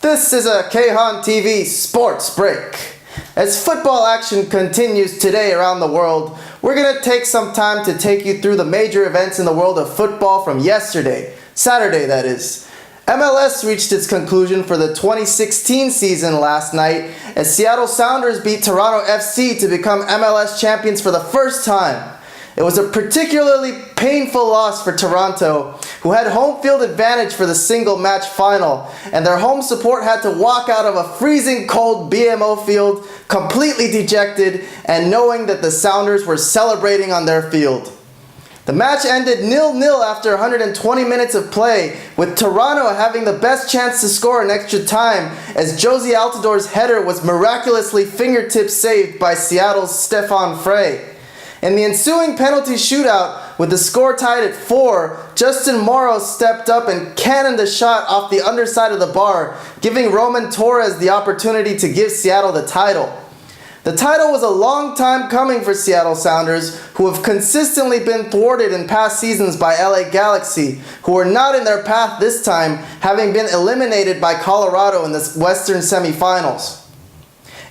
This is a Kehan TV Sports Break. As football action continues today around the world, we're going to take some time to take you through the major events in the world of football from yesterday, Saturday that is. MLS reached its conclusion for the 2016 season last night as Seattle Sounders beat Toronto FC to become MLS champions for the first time. It was a particularly painful loss for Toronto, who had home field advantage for the single match final, and their home support had to walk out of a freezing cold BMO field completely dejected and knowing that the Sounders were celebrating on their field. The match ended 0-0 after 120 minutes of play, with Toronto having the best chance to score in extra time as Josie Altidore's header was miraculously fingertip saved by Seattle's Stefan Frey. In the ensuing penalty shootout, with the score tied at 4, Justin Morrow stepped up and cannoned a shot off the underside of the bar, giving Roman Torres the opportunity to give Seattle the title. The title was a long time coming for Seattle Sounders, who have consistently been thwarted in past seasons by LA Galaxy, who are not in their path this time, having been eliminated by Colorado in the Western semifinals.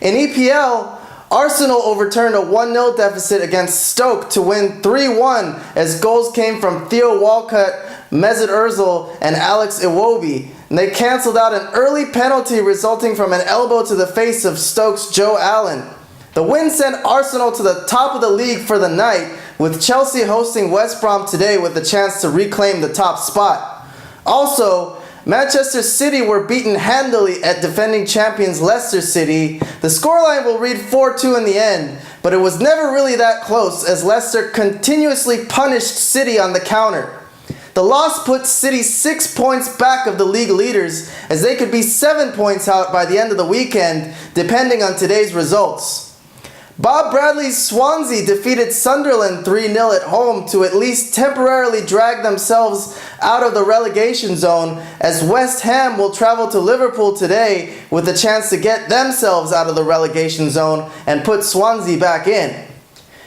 In EPL, Arsenal overturned a 1-0 deficit against Stoke to win 3-1 as goals came from Theo Walcott, Mesut Ozil, and Alex Iwobi. And they cancelled out an early penalty resulting from an elbow to the face of Stoke's Joe Allen. The win sent Arsenal to the top of the league for the night, with Chelsea hosting West Brom today with the chance to reclaim the top spot. Also, Manchester City were beaten handily at defending champions Leicester City. The scoreline will read 4-2 in the end, but it was never really that close as Leicester continuously punished City on the counter. The loss put City 6 points back of the league leaders as they could be 7 points out by the end of the weekend, depending on today's results. Bob Bradley's Swansea defeated Sunderland 3-0 at home to at least temporarily drag themselves out of the relegation zone, as West Ham will travel to Liverpool today with a chance to get themselves out of the relegation zone and put Swansea back in.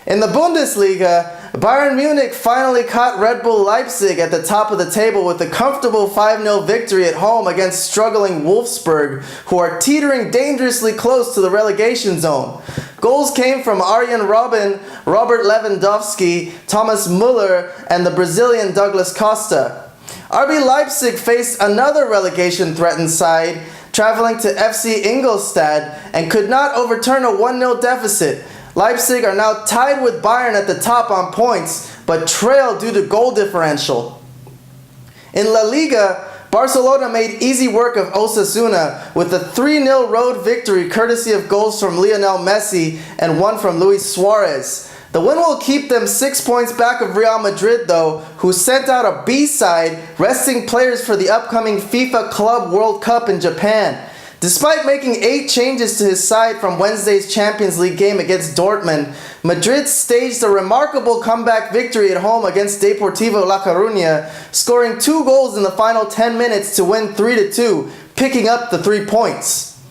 In the Bundesliga, Bayern Munich finally caught Red Bull Leipzig at the top of the table with a comfortable 5-0 victory at home against struggling Wolfsburg, who are teetering dangerously close to the relegation zone. Goals came from Arjen Robben, Robert Lewandowski, Thomas Müller, and the Brazilian Douglas Costa. RB Leipzig faced another relegation-threatened side, traveling to FC Ingolstadt, and could not overturn a 1-0 deficit. Leipzig are now tied with Bayern at the top on points, but trail due to goal differential. In La Liga, Barcelona made easy work of Osasuna with a 3-0 road victory courtesy of goals from Lionel Messi and one from Luis Suarez. The win will keep them 6 points back of Real Madrid though, who sent out a B-side, resting players for the upcoming FIFA Club World Cup in Japan. Despite making 8 changes to his side from Wednesday's Champions League game against Dortmund, Madrid staged a remarkable comeback victory at home against Deportivo La Coruña, scoring 2 goals in the final 10 minutes to win 3-2, picking up the 3 points.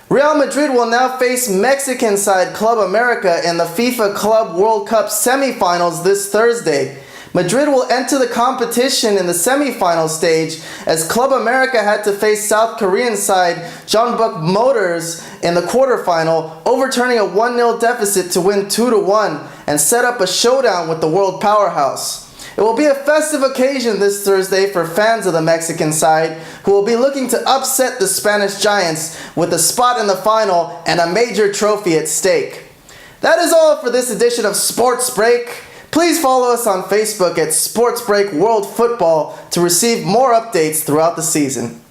Real Madrid will now face Mexican side Club America in the FIFA Club World Cup semifinals this Thursday. Madrid will enter the competition in the semi-final stage as Club America had to face South Korean side Jeonbuk Motors in the quarterfinal, overturning a 1-0 deficit to win 2-1 and set up a showdown with the world powerhouse. It will be a festive occasion this Thursday for fans of the Mexican side, who will be looking to upset the Spanish Giants with a spot in the final and a major trophy at stake. That is all for this edition of Sports Break. Please follow us on Facebook at Sports Break World Football to receive more updates throughout the season.